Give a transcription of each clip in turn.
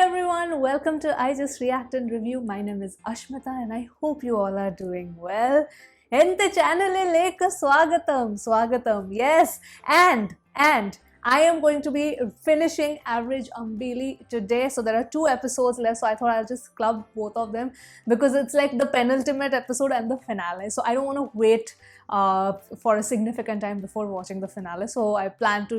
everyone, welcome to I Just React and Review. My name is Ashmita and I hope you all are doing well. Ente channel leka swagatam. Yes, and I am going to be finishing Average Ambili today. So there are 2 episodes left. So I thought I'll just club both of them because it's like the penultimate episode and the finale. So I don't want to wait for a significant time before watching the finale. So I plan to,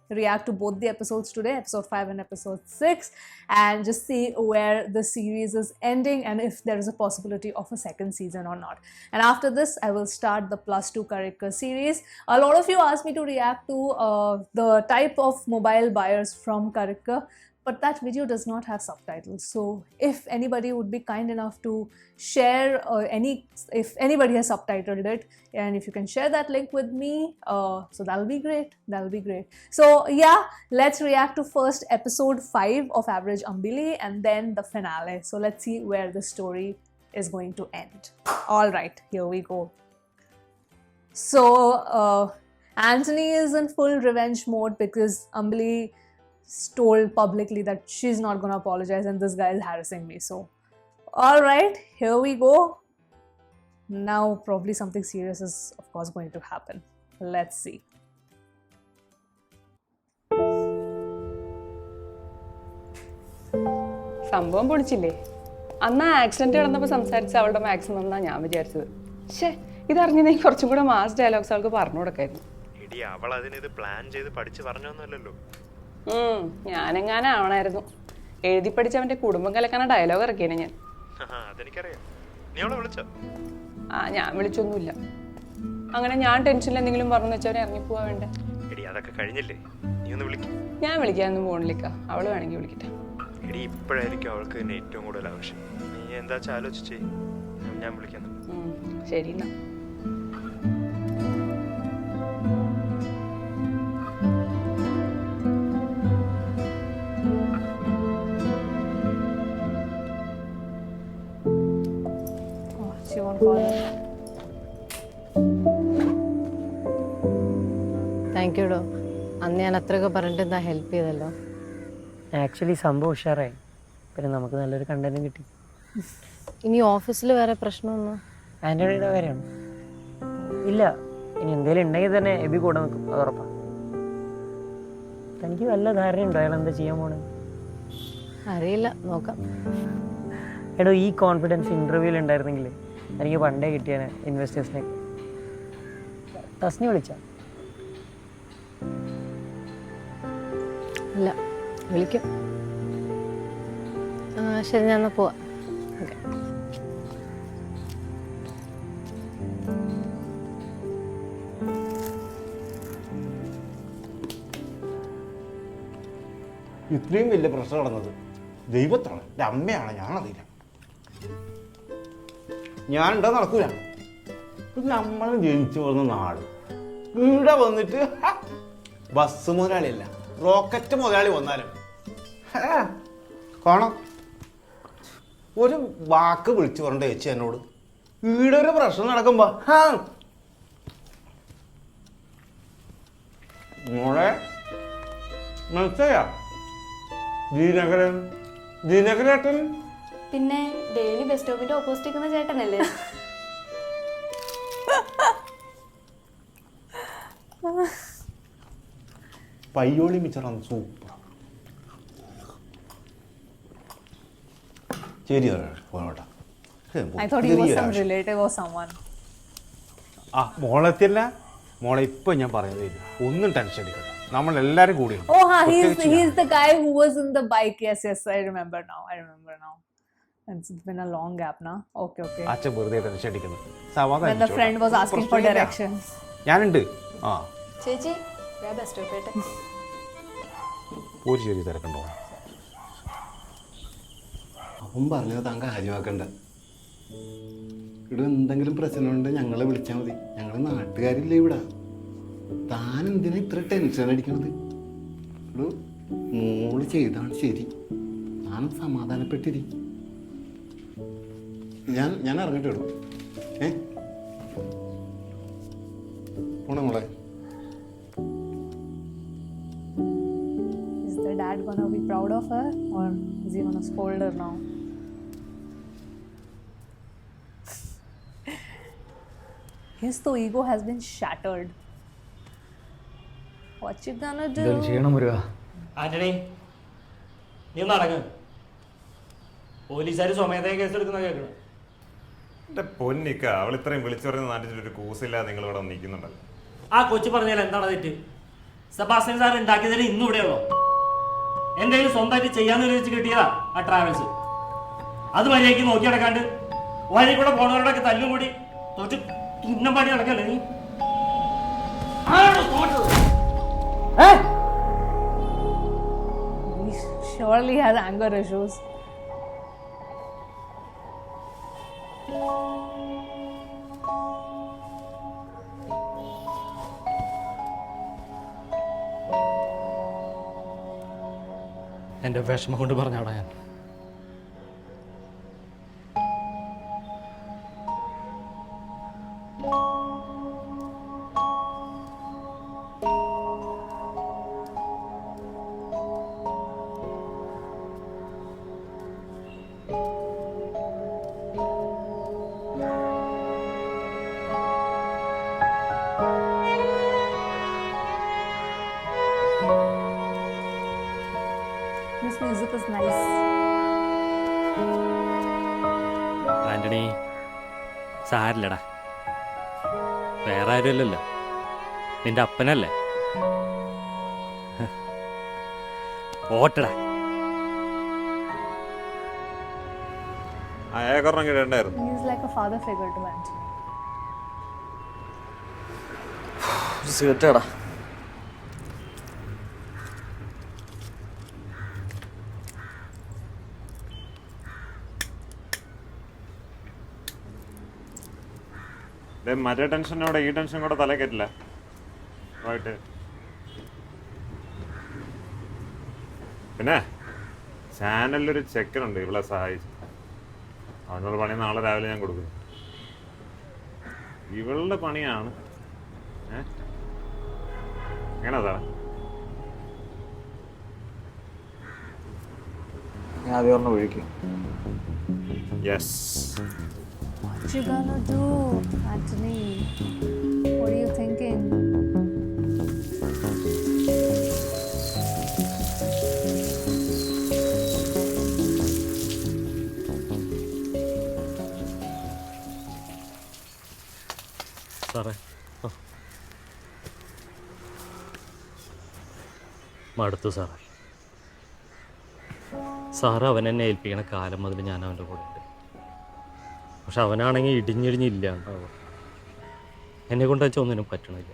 react to both the episodes today, episode 5 and episode 6, and just see where the series is ending and if there is a possibility of a second season or not. And after this, I will start the +2 Karika series. A lot of you asked me to react to the type of mobile buyers from Karika, but that video does not have subtitles. So if anybody would be kind enough to share if anybody has subtitled it, and if you can share that link with me, so that'll be great. So yeah, let's react to first episode 5 of Average Ambili and then the finale. So let's see where the story is going to end. All right, here we go. So Anthony is in full revenge mode because Ambili told publicly that she's not gonna apologize and this guy is harassing me. So all right, here we go. Now probably something serious is of course going to happen. Let's see. സംഭവം പൊളിച്ചില്ലേ? അന്ന് accident നടന്നപ്പോൾ സംസാരിച്ച അവളുടെ maximum എന്നാ ഞാൻ വിചാരിച്ചത്. പക്ഷേ ഇതറിഞ്ഞെങ്കിൽ കുറച്ചും കൂടെ മാസ് ഡയലോഗ്സ് അവൾക്ക് പറഞ്ഞു കൊടുക്കായിരുന്നു. അവൾ അതിനിത് പ്ലാൻ ചെയ്ത് പഠിച്ച് പറഞ്ഞൊന്നുമല്ലല്ലോ. ഞാനെങ്ങാനാവണായിരുന്നു. എഴുതി പഠിച്ചവന്റെ കുടുംബം കലക്കാന ഡയലോഗ് ഇറക്കിയേനെ ഞാൻ. അതെനിക്കറിയാം. നീ അവളെ വിളിച്ചോ? ഞാൻ വിളിച്ചൊന്നുമില്ല. അങ്ങനെ ഞാൻ ടെൻഷനിൽ എന്തെങ്കിലും പറഞ്ഞു വെച്ചവരെ ഇറങ്ങിപ്പോവാ വേണ്ടേ? അതൊക്കെ കഴിഞ്ഞില്ലേ, നീ ഒന്ന് വിളിക്കും. ഞാൻ വിളിക്കാനൊന്നും പോണില്ല, അവള് വേണമെങ്കിൽ വിളിക്കട്ടെ. ഇപ്പോഴായിരിക്കും അവൾക്ക് തന്നെ ഏറ്റവും കൂടുതൽ ആവശ്യം. നീ എന്താ ആലോചിച്ചേ? ഞാൻ വിളിക്കാം. ശരി എന്നാ. താങ്ക് യു ഡോ. അന്ന് ഞാൻ അത്രയൊക്കെ പറഞ്ഞിട്ട് എന്താ ഹെൽപ്പ് ചെയ്തല്ലോ. ആക്ച്വലി സംഭവം ഉഷാറായി. പിന്നെ നമുക്ക് നല്ലൊരു കണ്ടന്റും കിട്ടി. ഇനി ഓഫീസിൽ വേറെ പ്രശ്നമൊന്നും? ആൻ്റണിയുടെ കാര്യമാണ്. ഇല്ല, ഇനി എന്തെങ്കിലും ഉണ്ടെങ്കിൽ തന്നെ എബി കൂടെ നിൽക്കും, അത് ഉറപ്പാണ്. തനിക്ക് വല്ല ധാരണയുണ്ടോ അയാൾ എന്താ ചെയ്യാൻ പോണേ? അറിയില്ല, നോക്കാം. എടോ, ഈ കോൺഫിഡൻസ് ഇൻ്റർവ്യൂവിൽ ഉണ്ടായിരുന്നെങ്കിൽ എനിക്ക് പണ്ടേ കിട്ടിയാണ് ഇൻവെസ്റ്റേഴ്സിനെ. തസ്നി വിളിച്ച? ഇല്ല, വിളിക്കും. ശരി, ഞാൻ എന്നാൽ പോവാം. ഓക്കെ. ഇത്രയും വലിയ പ്രശ്നം നടന്നത് ദൈവത്താണ്, എൻ്റെ അമ്മയാണ്, ഞാനറിയില്ല. ഞാനുണ്ടോ നടക്കൂല. നമ്മൾ ജനിച്ചു വന്ന നാട് ഇവിടെ വന്നിട്ട് ബസ് മുതലാളിയല്ല, റോക്കറ്റ് മുതലാളി വന്നാലും കാണാം. ഒരു വാക്ക് വിളിച്ചു പറഞ്ഞ ചേച്ചി എന്നോട് ഇവിടെ ഒരു പ്രശ്നം നടക്കുമ്പോ മോളെ മനസ്സിലായ ദിനകരേട്ടൻ പിന്നെ ഡെയിലി ബസ് സ്റ്റോപ്പിന്റെ ഓപ്പോസിറ്റ് നിൽക്കുന്ന ചേട്ടനല്ലേ? പയ്യോളി മിച്ചറാണ് സൂപ്പർ. ശരി പോണോട്ടാ. ആ മോളെത്തിയല്ല മോളെ, ഇപ്പൊ ഞാൻ പറയുന്നത് ഒന്നും ടെൻഷൻ അടിക്കണ്ട, നമ്മളെല്ലാരും കൂടി. He's the guy who was in the bike. Yes, I remember now. It's been a long gap now. Okay. അച്ഛൻ വെറുതെ ടെൻഷൻ അടിക്കുന്നു. When the friend was asking for directions. ഞാനുണ്ട്. ആ ചേച്ചി ബസ് സ്റ്റോപ്പ് ഒരു ചെറിയ തിരക്കുണ്ടോ? അവൻ പറഞ്ഞത് താൻ കാര്യമാക്കണ്ട. ഇവിടെ എന്തെങ്കിലും പ്രശ്നമുണ്ട് ഞങ്ങളെ വിളിച്ചാൽ മതി, ഞങ്ങൾ നാട്ടുകാരില്ലേ ഇവിടെ. താൻ എന്തിനാ ഇത്ര ടെൻഷൻ അടിക്കണത്? ഇവിടെ മോള് ചെയ്താണ് ശരി, താൻ സമാധാനപ്പെട്ടിരി. ഞാൻ ഇറങ്ങിട്ട് വിടും. പോണേ മോളെ. her dad gonna be proud of her, or is he gonna scold her now? His ego has been shattered. What you gonna do? ചെയ്യണം മുരുക. ആന്റണി, നീ ഒന്ന് അടങ്ങ്. പോലീസുകാർ സ്വമേധയാ കേസെടുക്കുന്ന കേൾക്കണം. എന്റെ പൊന്നിക്ക, അവൾ ഇത്രയും വിളിച്ചു പറയുന്ന നാട്ടിൽ ഒരു കൂസില്ലാതെ നിങ്ങൾ ഇവിടെ നിൽക്കുന്നുണ്ടല്ലോ. ആ കൊച്ചു പറഞ്ഞാൽ എന്താണ് തെറ്റ്? സെബാസ്റ്റ്യൻ സാർ ഉണ്ടാക്കിയതിന് ഇന്നും ഇവിടെയുള്ളോ? എന്തെങ്കിലും സ്വന്തമായിട്ട് ചെയ്യാന്ന് വിചാരിച്ച് കിട്ടിയതാ ആ ട്രാവൽസ്. അത് മര്യാദയ്ക്ക് നോക്കി നടക്കാണ്ട് വഴി കൂടെ പോണവരോടൊക്കെ തല്ലും കൂടി തോറ്റ് തുന്നം പാടി നടക്കല്ലേ നീ? ആരാണോ തോറ്റത്? He surely has anger issues. എൻ്റെ വിഷമം കൊണ്ട് പറഞ്ഞാടാ ഞാൻ. This music is nice. Antony, സാരില്ലടാ, വേറെ ആരുമല്ലല്ലോ, നിന്റെ അപ്പനല്ലേ. ഓട്ടടാ. അയാൾക്കൊരെണ്ണം കിട്ടണ്ടായിരുന്നു. He is like a father figure to Anthony. സിഗരറ്റാടാ. മറ്റേ ടെൻഷനോടെ ഈ ടെൻഷൻ കൂടെ തല കയറ്റില്ല. പോയിട്ട് പിന്നെ ചാനലിലൊരു ചെക്കനുണ്ട് ഇവളെ സഹായിച്ചു. അവനോട് പണി നാളെ രാവിലെ ഞാൻ കൊടുക്കുന്നു. ഇവളുടെ പണിയാണ്. എങ്ങനെ സാറേ? ഞാൻ ആദ്യം പറഞ്ഞ ഒഴിക്കും. Yes. What you gonna do, Anthony? What are you thinking? സാറേ, മടുത്തു സാറേ. സാറ് അവനെന്നെ ഏൽപ്പിക്കണ കാലം മുതൽ ഞാൻ അവൻ്റെ കൂടെ ഉണ്ട്. പക്ഷെ അവനാണെങ്കിൽ ഇടിഞ്ഞിടിഞ്ഞില്ലാണ്ടാവും. എന്നെ കൊണ്ട് വെച്ചാൽ ഒന്നിനും പറ്റണില്ല.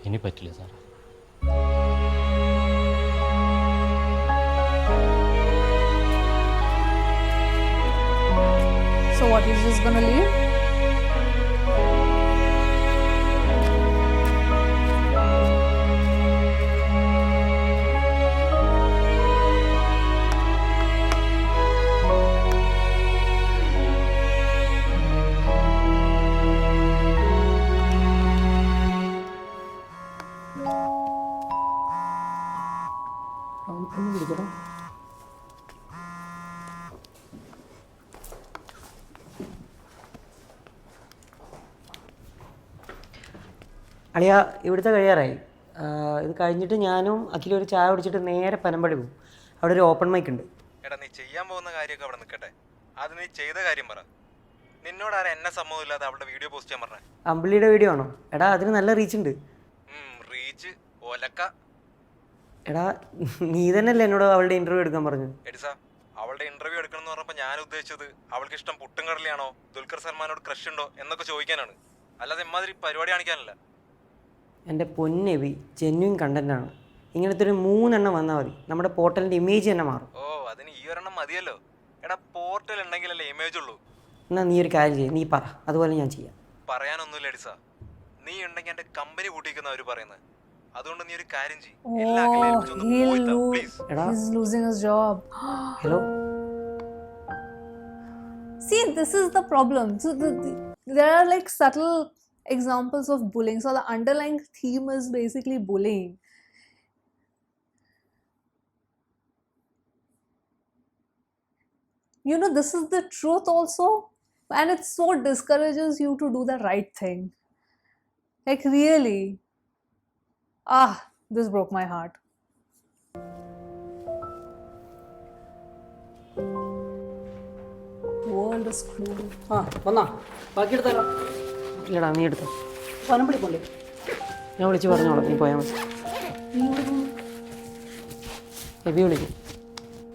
ഇനി പറ്റില്ല സാറേ. So what, he's just gonna leave? അളിയ ഇവിടുത്തെ കഴിയാറായി. ഇത് കഴിഞ്ഞിട്ട് ഞാനും അഖിലും ഒരു ചായ കുടിച്ചിട്ട് നേരെ പനമ്പടി പോകും. അവിടെ ഒരു ഓപ്പൺ മൈക്ക് ഉണ്ട്. എടാ, നീ ചെയ്യാൻ പോകുന്ന കാര്യമൊക്കെ അവിടെ നിൽക്കട്ടെ. അത് നീ ചെയ്ത കാര്യം പറ. നിന്നോട് ആരാ എന്നെ സമ്മതമില്ലാതെ അവളുടെ വീഡിയോ പോസ്റ്റ് ചെയ്യാൻ പറഞ്ഞേ? അമ്പിളിയുടെ വീഡിയോ ആണോ? എടാ അതിന് നല്ല റീച്ച് ഉണ്ട്. റീച്ച് ഒലക്ക. എടാ നീ തന്നെയല്ലേ എന്നോട് അവളുടെ ഇന്റർവ്യൂ എടുക്കാൻ പറഞ്ഞു? എടിസാ, അവളുടെ ഇന്റർവ്യൂ എടുക്കണം എന്ന് പറഞ്ഞപ്പോൾ ഞാൻ ഉദ്ദേശിച്ചത് അവൾക്ക് ഇഷ്ടം പുട്ടും കടലയാണോ, ദുൽഖർ സൽമാനോട് ക്രഷ് ഉണ്ടോ എന്നൊക്കെ ചോദിക്കാനാണ്, അല്ലാതെ എമ്മാതിരി പരിപാടി കാണിക്കാനല്ല. എൻ്റെ പൊന്നെവി ജെന്യൂൻ കണ്ടന്റാണ്. ഇങ്ങനത്തെ ഒരു 3 എണ്ണം വന്നാൽ മതി, നമ്മുടെ പോർട്ടലിൻ്റെ ഇമേജ് തന്നെ മാറും. ഓ, അതിന് ഈ ഒരെണ്ണം മതിയല്ലോ. എടാ, പോർട്ടൽ ഉണ്ടെങ്കിലല്ലേ ഇമേജ് ഉള്ളൂ. എന്നാൽ നീ ഒരു കാര്യം ചെയ്യും, നീ പറ, അതുപോലെ ഞാൻ ചെയ്യാം. പറയാനൊന്നുമില്ല എടിസാ, നീ ഉണ്ടെങ്കിൽ എന്റെ കമ്പനി കൂട്ടിക്കുന്ന അവര് പറയുന്നത്. അതുകൊണ്ട് നീ ഒരു കാര്യം ചെയ്യും. He's losing his job. Hello. See, this is the problem. So there are like subtle examples of bullying. So the underlying theme is basically bullying. You know, this is the truth also, and it so discourages you to do the right thing. Like, really. This broke my heart. World is cruel. ആ വന്നാ ബാക്കി എടുത്താലോ ഇല്ലടാ നീ എടുത്തോ പനമ്പടി പോണ്ടേ ഞാൻ വിളിച്ച് പറഞ്ഞോളാം നീ പോയാൽ മതി എബി വിളിക്കും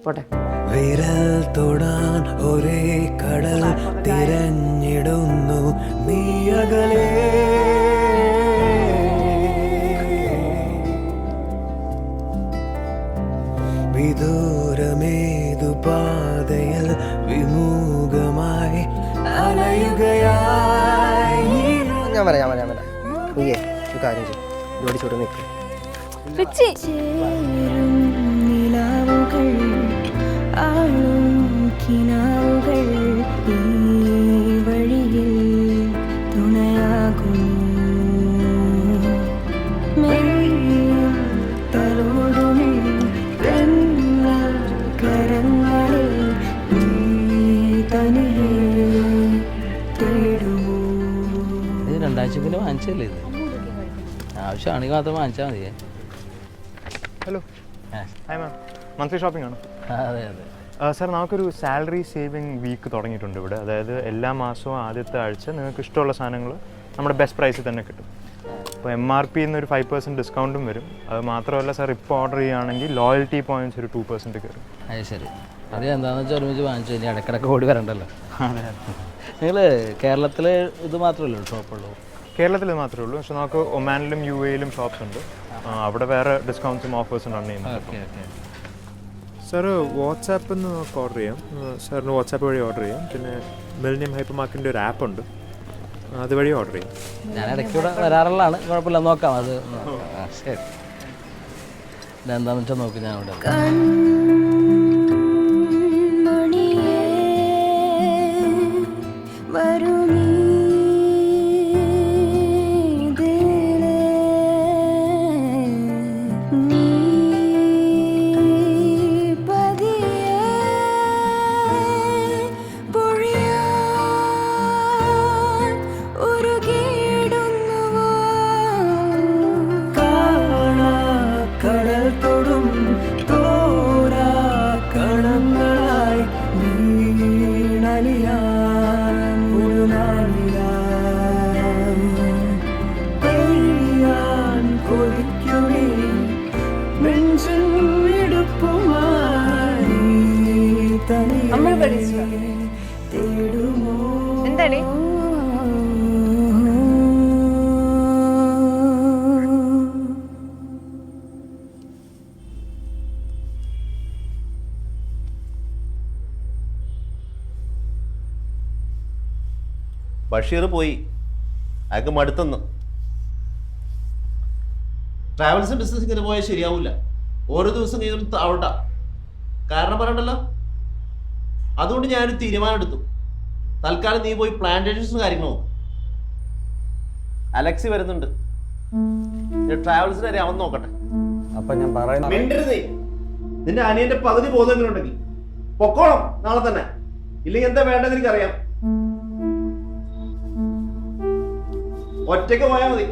പോട്ടെ വിരൽ തൊടാൻ ഒരേ കടൽ തിരഞ്ഞിടുന്നു നീ അകലെ വിദൂരമേതു പാതയിൽ വിമുഖമായി അലയുകയായി. ഞാൻ വരാം നീയേ ഒരു കാര്യം ചെയ്യും ജോഡിച്ചോട്ട് നിൽക്കും ഇത് 2000 വാങ്ങിച്ചല്ലേ ഇത് ആവശ്യമാണെങ്കിൽ മാത്രം വാങ്ങിച്ചാൽ മതിയേ. Hello hi ma'am monthly shopping ആണ്? അതെ അതെ സാർ നമുക്കൊരു സാലറി സേവിങ് വീക്ക് തുടങ്ങിയിട്ടുണ്ട് ഇവിടെ. അതായത് എല്ലാ മാസവും ആദ്യത്തെ ആഴ്ച നിങ്ങൾക്ക് ഇഷ്ടമുള്ള സാധനങ്ങൾ നമ്മുടെ ബെസ്റ്റ് പ്രൈസിൽ തന്നെ കിട്ടും. അപ്പോൾ MRP എന്നൊരു 5% ഡിസ്കൗണ്ടും വരും. അത് മാത്രമല്ല സാർ ഇപ്പോൾ ഓർഡർ ചെയ്യുകയാണെങ്കിൽ ലോയൽറ്റി പോയിൻറ്റ്സ് ഒരു 2% കയറും. അത് ശരി. അത് എന്താണെന്ന് വെച്ചാൽ ഒരുമിച്ച് വാങ്ങിച്ചു കഴിഞ്ഞാൽ ഇടയ്ക്കിടയ്ക്ക് ഓടി വരണ്ടല്ലോ. നിങ്ങൾ കേരളത്തിൽ ഇത് മാത്രമല്ലോ ഷോപ്പുള്ളൂ? കേരളത്തിൽ മാത്രമേ ഉള്ളൂ. പക്ഷെ നമുക്ക് ഒമാനിലും UAE-ലും ഷോപ്സ് ഉണ്ട്. അവിടെ വേറെ ഡിസ്കൗണ്ട്സും ഓഫേഴ്സും റൺ ചെയ്യുന്നുണ്ട്. Okay okay. സാർ വാട്സാപ്പിൽ നിന്ന് നമുക്ക് ഓർഡർ ചെയ്യാം. സാറിന് വാട്സാപ്പ് വഴി ഓർഡർ ചെയ്യാം. പിന്നെ മില്ലിനിയം ഹൈപ്പർ മാർക്കറ്റിൻ്റെ ഒരു ആപ്പ് ഉണ്ട്, അതുവഴി ഓർഡർ ചെയ്യും. ഞാൻ ഇടയ്ക്ക് ഇവിടെ വരാറുള്ളതാണ്, കുഴപ്പമില്ല, നോക്കാം. അത് ശരി. ഇതെന്താണെന്ന് വെച്ചാൽ നോക്കി ഞാൻ ഇവിടെ എന്താടി ബഷീർ പോയി, അയാൾക്ക് മടുത്തെന്ന്. ട്രാവൽസ് ബിസിനസ് ഇങ്ങനെ പോയാൽ ശരിയാവില്ല. ഓരോ ദിവസം കഴിഞ്ഞാലും താവണ്ട. കാരണം പറയണ്ടല്ലോ. അതുകൊണ്ട് ഞാനൊരു തീരുമാനം എടുത്തു. തൽക്കാലം നീ പോയി പ്ലാന്റേഷൻസും കാര്യങ്ങൾ നോക്കും. അലക്സി വരുന്നുണ്ട്, ട്രാവൽസിന് വരെ അവൻ നോക്കട്ടെ. അപ്പൊ ഞാൻ പറയുന്നത് മിണ്ടരുത്. നിന്റെ അനിയന്റെ പകുതി ബോധങ്ങളുണ്ടെങ്കിൽ പൊക്കോളം നാളെ തന്നെ. ഇല്ലെങ്കിൽ എന്താ വേണ്ടത് എനിക്കറിയാം. ഒറ്റയ്ക്ക് പോയാൽ മതി.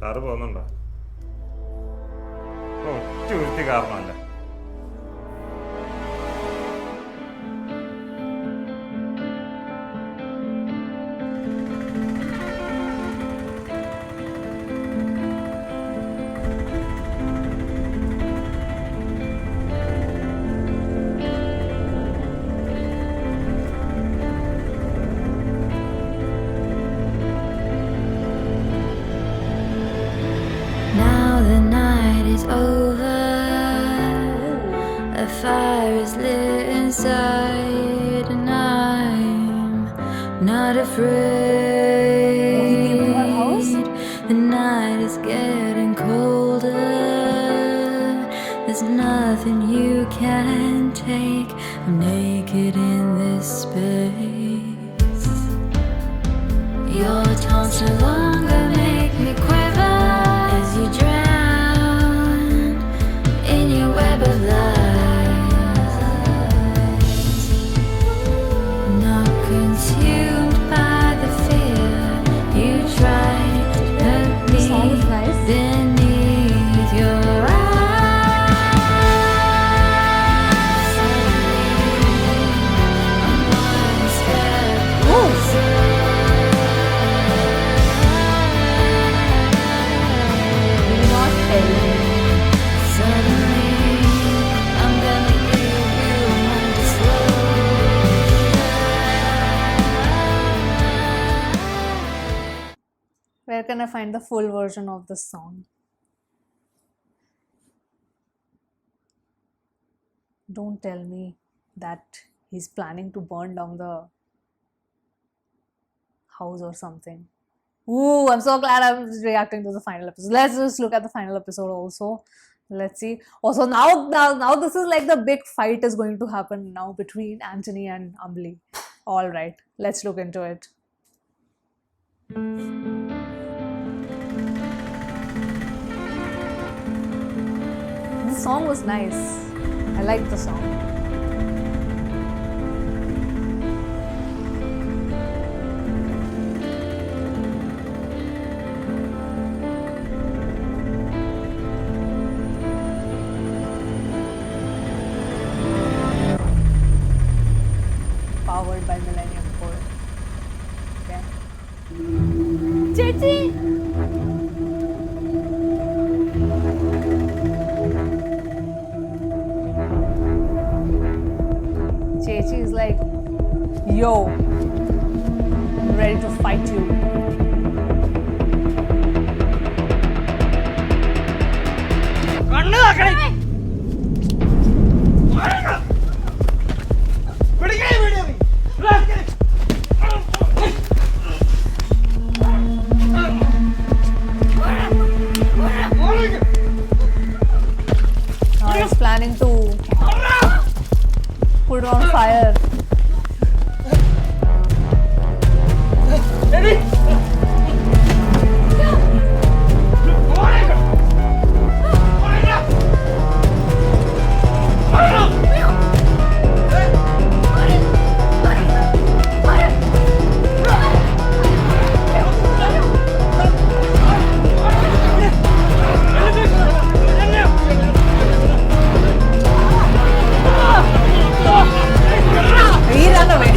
സാറ് പോകുന്നുണ്ടോ? ഒറ്റ വൃത്തി കാരണമല്ല. Fire is lit inside and I'm not afraid. The night is getting colder. There's nothing you can take. take. I'm naked in this space. Your taunts no longer make me quiver as you drown in your web of lies. Not consumed by the fear you try to hurt me beneath your eyes. I'm one step closer. Suddenly, I'm gonna give you my disclosure. Where can I find the full version of this song? Don't tell me that he's planning to burn down the house or something. Ooh, I'm so glad I'm reacting to the final episode. Let's just look at the final episode also. Let's see. Also, now this is like the big fight is going to happen now between Anthony and Ambali. All right, let's look into it. The song was nice. I liked the song. Powered by Millennium Core. Okay. Chechi! Chechi is like, yo, I'm ready to fight you. Now he's planning to put on fire. He ran away.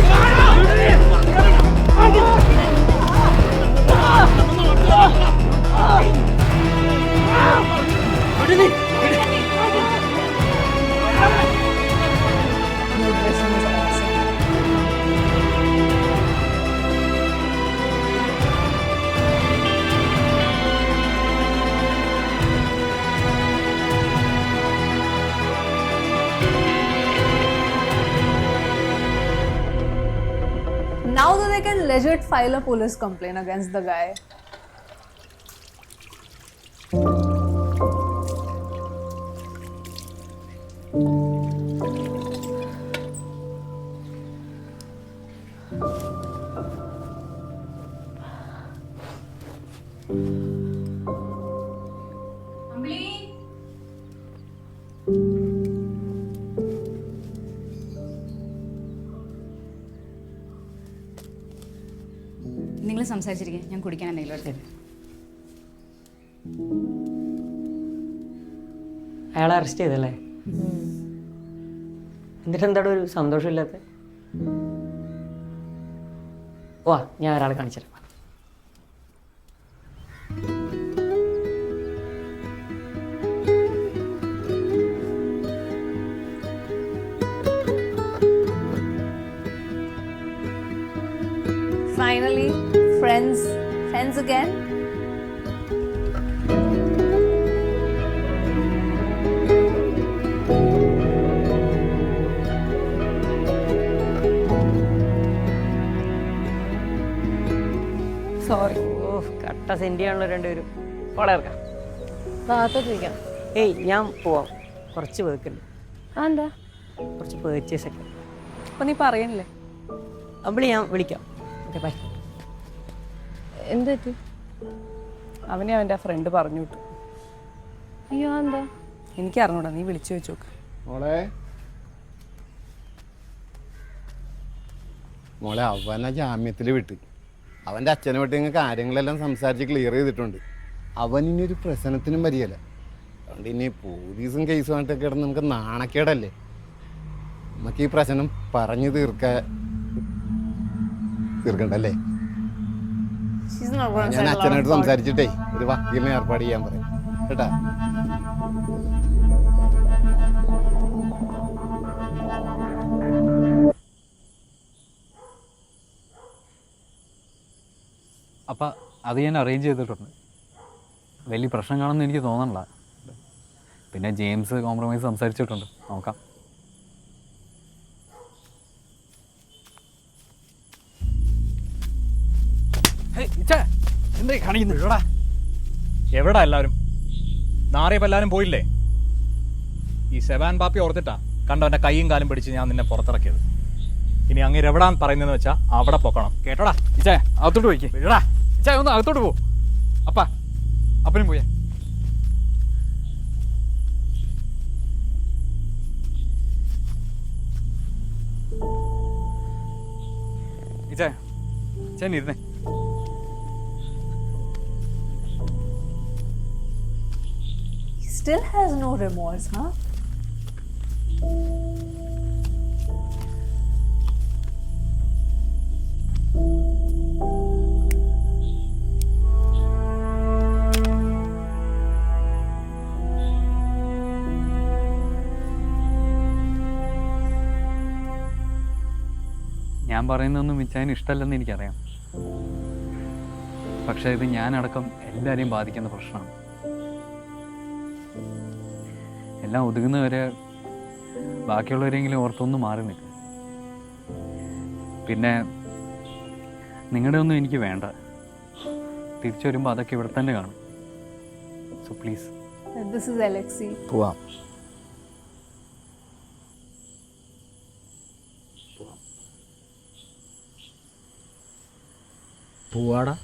Dude, this one is awesome. Now that they can legit file a police complaint against the guy. നിങ്ങൾ സംസാരിച്ചിരിക്കുക, ഞാൻ കുടിക്കാൻ എന്തെങ്കിലും എടുത്തത്. അയാളെ arrest ചെയ്തല്ലേ? എന്നിട്ട് എന്താണ് ഒരു സന്തോഷമില്ലാത്ത? വാ, ഞാൻ ഒരാളെ കാണിച്ചുതരാം. Finally, friends again. സോറി. കട്ട സെൻറ്റിയാണല്ലോ രണ്ടുപേരും. വളരെ ഭാഗത്തോട്ടിരിക്കാം. ഏയ്, ഞാൻ പോവാം, കുറച്ച് വെക്കുന്നുണ്ട്. എന്താ? കുറച്ച് പേർച്ചേസ് ഒക്കെ. അപ്പം നീ പറയണില്ലേ? അമ്പിളി ഞാൻ വിളിക്കാം. Okay bye. എന്ത് പറ്റി? അവനെ അവൻ്റെ ഫ്രണ്ട് പറഞ്ഞു വിട്ടു. അയ്യോ എന്താ? എനിക്ക് അറിഞ്ഞൂടാ, നീ വിളിച്ചു വെച്ച് നോക്ക്. മോളെ അവനെ ജാമ്യത്തിൽ വിട്ട് അവൻ്റെ അച്ഛനെ വിട്ട് ഇങ്ങനെ കാര്യങ്ങളെല്ലാം സംസാരിച്ച് ക്ലിയർ ചെയ്തിട്ടുണ്ട്. അവൻ ഇനി ഒരു പ്രശ്നത്തിനും വരികയില്ല. അതുകൊണ്ട് ഇനി പോലീസും കേസുമായിട്ടൊക്കെ കിടന്ന് നമുക്ക് നാണക്കേടല്ലേ. നമുക്ക് ഈ പ്രശ്നം പറഞ്ഞു തീർക്കണ്ടല്ലേ. ഞാൻ അച്ഛനായിട്ട് സംസാരിച്ചിട്ടേ ഒരു വക്കീലിനെ ഏർപ്പാട് ചെയ്യാൻ പറയും കേട്ടാ. അപ്പം അത് ഞാൻ അറേഞ്ച് ചെയ്തിട്ടുണ്ട്. വലിയ പ്രശ്നം കാണുമെന്ന് എനിക്ക് തോന്നണില്ല. പിന്നെ ജെയിംസ് കോംപ്രമൈസ് സംസാരിച്ചിട്ടുണ്ട്, നോക്കാം. എന്താ കാണിക്കുന്നു? എവിടാ എല്ലാവരും? നാറിയപ്പോൾ എല്ലാവരും പോയില്ലേ? ഈ സെവാൻ പാപ്പി ഓർത്തിട്ടാ കണ്ടോ എൻ്റെ കൈയും കാലും പിടിച്ച് ഞാൻ നിന്നെ പുറത്തിറക്കിയത്. ഇനി അങ്ങേര് എവിടാന്ന് പറയുന്നതെന്ന് വെച്ചാൽ അവിടെ പൊക്കണം, കേട്ടോടാ? ഇച്ചേ അകത്തോട്ട് പോയിക്കേ. വിടടാ ഇച്ചേ, ഒന്ന് അകത്തോട്ട് പോ. അപ്പനും പോയേ. ഇച്ചേ ഇരുന്നേ. He still has no remorse, huh? ഞാൻ പറയുന്നതൊന്നും മിച്ചായന് ഇഷ്ടമല്ലെന്ന് എനിക്കറിയാം. പക്ഷേ ഇത് ഞാനടക്കം എല്ലാവരെയും ബാധിക്കുന്ന പ്രശ്നമാണ്. എല്ലാം ഒതുങ്ങുന്നവരെ ബാക്കിയുള്ളവരെങ്കിലും ഓർത്തൊന്നും മാറി നിൽക്കുക. പിന്നെ നിങ്ങളുടെ ഒന്നും എനിക്ക് വേണ്ട. തിരിച്ചു വരുമ്പോൾ അതൊക്കെ ഇവിടെ തന്നെ കാണും. So please. This is Alexi. പോവാം. പോവാടാ.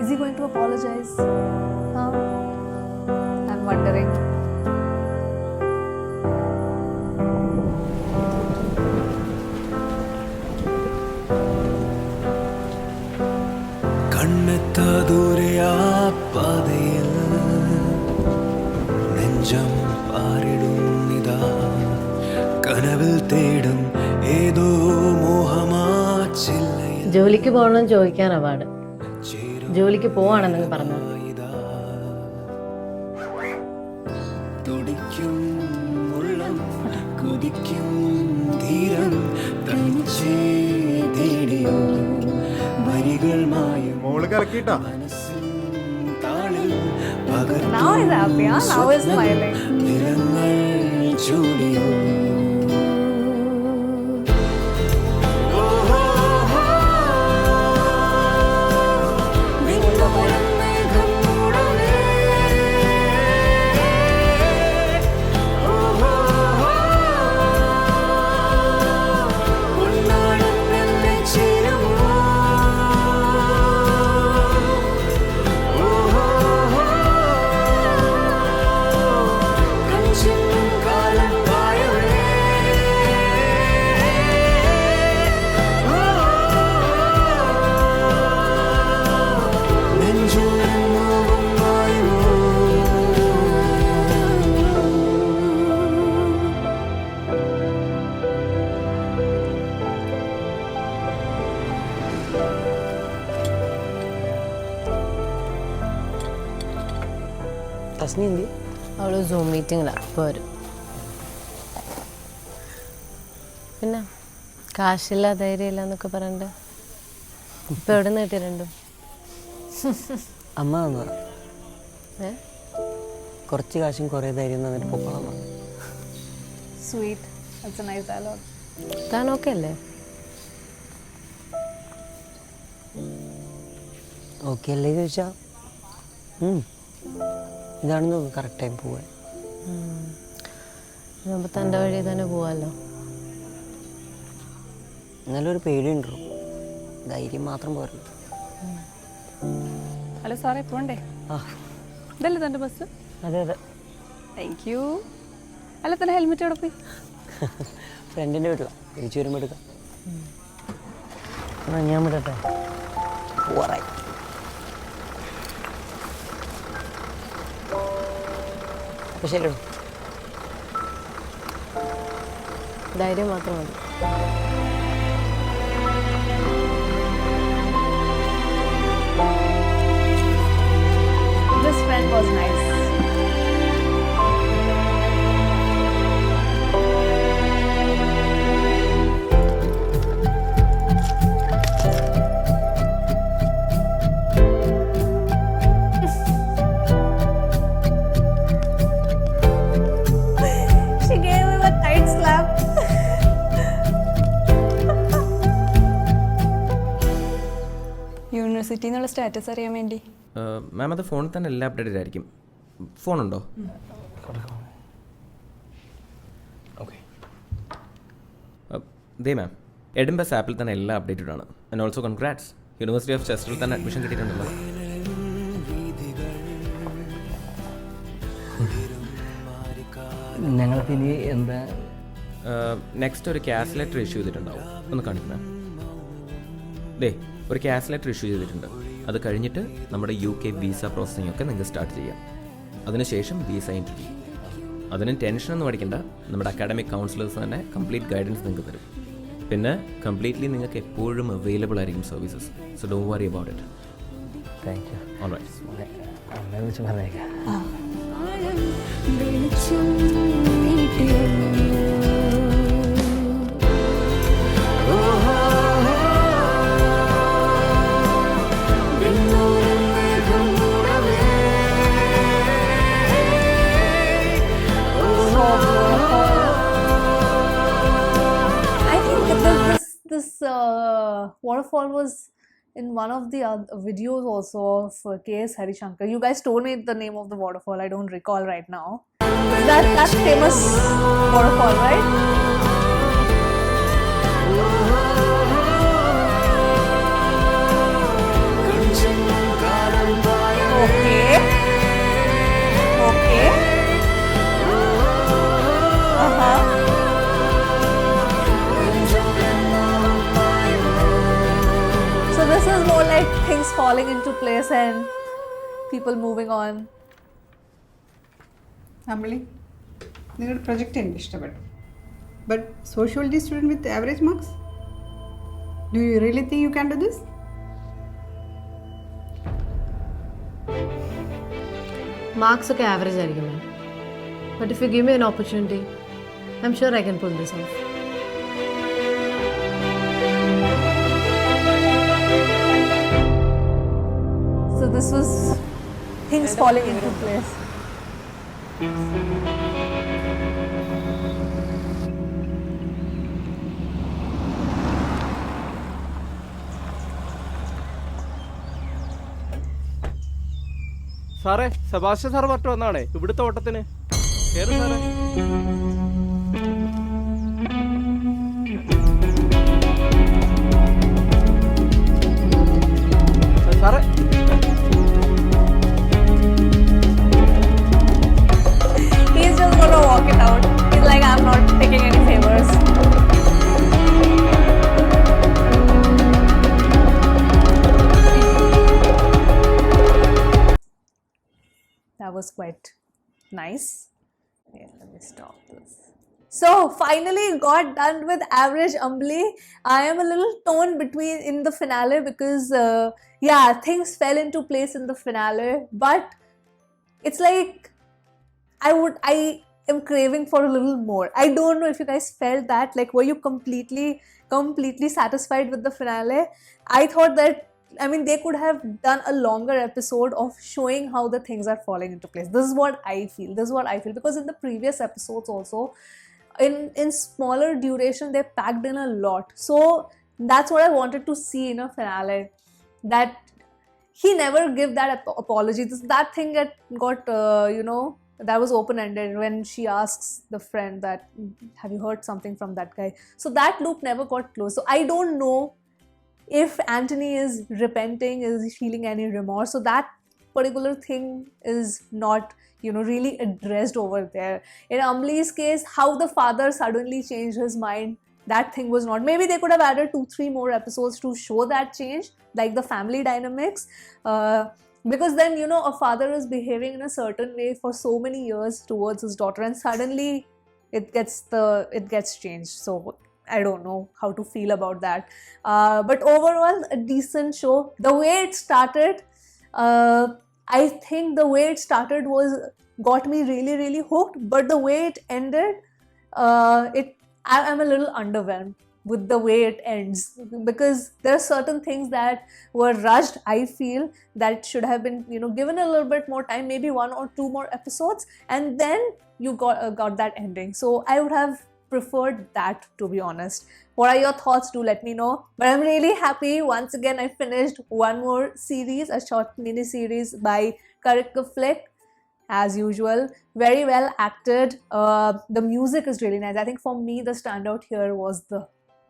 Is he going to apologize? Huh? I'm wondering. കണ്ണെത്താ ദൂരെ ആ പാതയിൽ നെഞ്ചം പാറിടുന്നിതാ കനവിൽ തേടും ഏതോ മോഹമാച്ചില്ല. ജോലിക്ക് പോകണമെന്ന് ചോദിക്കാനാ പാട്. ജോലിക്ക് പോവാണെന്ന് പറഞ്ഞു. തുടിക്കും ഉള്ളം കുതിക്കും ധീരം തനിച്ചേ തേടിയോ വരികൾ മായും മോള് കലക്കിട്ടാ. താളിൽ Now he's happy, huh? Now he's smiling. നിറങ്ങൾ ചൂടിയോ തസ്നി എന്തി? അവള് സൂം മീറ്റിങ്ങിലാണ്, ഇപ്പോൾ വരും. പിന്നെ കാശില്ല ധൈര്യമില്ല എന്നൊക്കെ പറയണ്ട്. ഇപ്പം എവിടെ നിന്ന് കിട്ടി രണ്ടും? അമ്മ തന്നതാ. കുറച്ച് കാശും കുറേ ധൈര്യം തന്നിട്ട് പൊക്കോളാം. Sweet. That's a nice dialogue. താൻ ഓക്കെ അല്ലേ? ഓക്കെ അല്ലേ ചോദിച്ചാൽ ഇതാണെന്ന് തോന്നുന്നു കറക്റ്റ് ടൈം പോവാൻ. അപ്പോൾ തൻ്റെ വഴി തന്നെ പോവാമല്ലോ. എന്നാലും ഒരു പേടിയുണ്ടോ? ധൈര്യം മാത്രം പോരല്ലോ. ഹലോ സാറേ, പോണ്ടേ? ഇതല്ലേ തൻ്റെ ബസ്? അതെ അതെ. Thank you. അല്ല, തന്നെ ഹെൽമെറ്റ് എവിടെ പോയി? ഫ്രണ്ടിൻ്റെ വീട്ടിലാണ്, തിരിച്ചു വരുമ്പോൾ എടുക്കാം. ഞാൻ വിടട്ടെ, പോറായി. അപ്പോൾ ശരി, ധൈര്യം മാത്രം മതി. This friend was nice. She gave him a tight slap. യൂണിവേഴ്സിറ്റിയിൽ നിന്നുള്ള സ്റ്റാറ്റസ് അറിയാൻ വേണ്ടി. മാം, അത് ഫോണിൽ തന്നെ എല്ലാം അപ്ഡേറ്റഡ് ആയിരിക്കും. ഫോണുണ്ടോ? ഓക്കെ. ദേ മാം, എഡിൻബസ് ആപ്പിൽ തന്നെ എല്ലാം അപ്ഡേറ്റഡ് ആണ്. And also congrats, university of ചെസ്റ്ററിൽ തന്നെ അഡ്മിഷൻ കിട്ടിയിട്ടുണ്ടല്ലോ. ഞങ്ങൾക്കിനി എന്താ? നെക്സ്റ്റ് ഒരു ക്യാഷ് ലെറ്റർ ഇഷ്യൂ ചെയ്തിട്ടുണ്ടാവും, ഒന്ന് കാണിക്കണം. ദേ, ഒരു ക്യാഷ് ലെറ്റർ ഇഷ്യൂ ചെയ്തിട്ടുണ്ട്. അത് കഴിഞ്ഞിട്ട് നമ്മുടെ UK വിസ പ്രോസസ്സിംഗ് ഒക്കെ നിങ്ങൾക്ക് സ്റ്റാർട്ട് ചെയ്യാം. അതിനുശേഷം വിസ ഇൻ്റർവ്യൂ. അതിന് ടെൻഷനൊന്നും പഠിക്കണ്ട, നമ്മുടെ അക്കാഡമിക് കൗൺസിലേഴ്സ് തന്നെ കംപ്ലീറ്റ് ഗൈഡൻസ് നിങ്ങൾക്ക് തരും. പിന്നെ കംപ്ലീറ്റ്ലി നിങ്ങൾക്ക് എപ്പോഴും അവൈലബിൾ ആയിരിക്കും services. So don't worry about it. Thank you. Alright. അമ്മയെ വിളിച്ച് പറഞ്ഞേക്കാം. This waterfall was in one of the videos also of K.S. Harishankar. You guys told me the name of the waterfall. I don't recall right now. That's famous waterfall, right? Okay. Okay. So this is more like things falling into place and people moving on. അമ്പിളി, നിങ്ങളുടെ project എനിക്ക് ഇഷ്ടപ്പെട്ടു. But sociology student with average marks, do you really think you can do this? Marks ഒക്കെ average ആയിരിക്കും ma'am. But if you give me an opportunity, I'm sure I can pull this off. So this was things falling into place. സാറേ, Sebastian sir പറഞ്ഞു വന്നാണേ ഇവിടുത്തെ ഓട്ടത്തിന്. സാറേ, He's just gonna walk it out. He's like, I'm not taking any favors. That was quite nice. Okay, let me stop this. So finally got done with Average Ambli. I am a little torn between in the finale because yeah, things fell into place in the finale, but it's like I am craving for a little more. I don't know if you guys felt that. Like, were you completely satisfied with the finale? I thought that, I mean, they could have done a longer episode of showing how the things are falling into place. This is what I feel. Because in the previous episodes also, in smaller duration they packed in a lot. So that's what I wanted to see in a finale, that he never gave that apology. That thing got that was open ended when she asks the friend that, have you heard something from that guy? So that loop never got closed. So I don't know if Anthony is repenting, is he feeling any remorse. So that particular thing is not really addressed over there. In Amli's case, how the father suddenly changed his mind, that thing was not. Maybe they could have added 2-3 more episodes to show that change, like the family dynamics, because then a father is behaving in a certain way for so many years towards his daughter, and suddenly it gets changed. So I don't know how to feel about that, but overall a decent show. The way it started, I think the way it started got me really, really hooked, but the way it ended, I'm a little underwhelmed with the way it ends, because there are certain things that were rushed. I feel that should have been given a little bit more time, maybe 1 or 2 more episodes, and then you got that ending. So I would have preferred that, to be honest. What are your thoughts? Do let me know. But I'm really happy. Once again, I finished one more series, a short mini series by Karika Flick. As usual, very well acted. The music is really nice. I think for me the standout here was the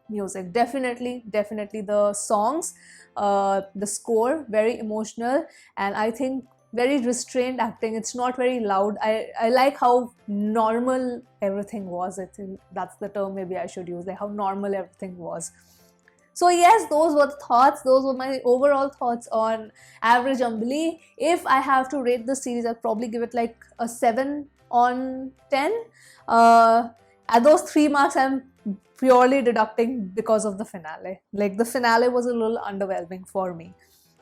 music. Definitely the songs, the score, very emotional, and I think very restrained acting. It's not very loud. I like how normal everything was. I think that's the term maybe I should use, like how normal everything was. So yes, those were the thoughts. Those were my overall thoughts on Average Ambali. If I have to rate the series, I'd probably give it like a 7 on 10. At those 3 marks, I'm purely deducting because of the finale. Like the finale was a little underwhelming for me.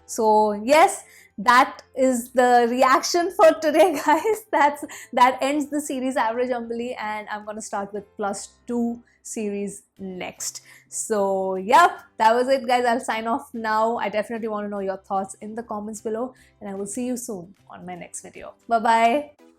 So yes, that is the reaction for today, guys. That ends the series Average Ambali, and I'm gonna start with +2 series next. So yeah, that was it, guys. I'll sign off now. I definitely want to know your thoughts in the comments below, and I will see you soon on my next video. Bye bye.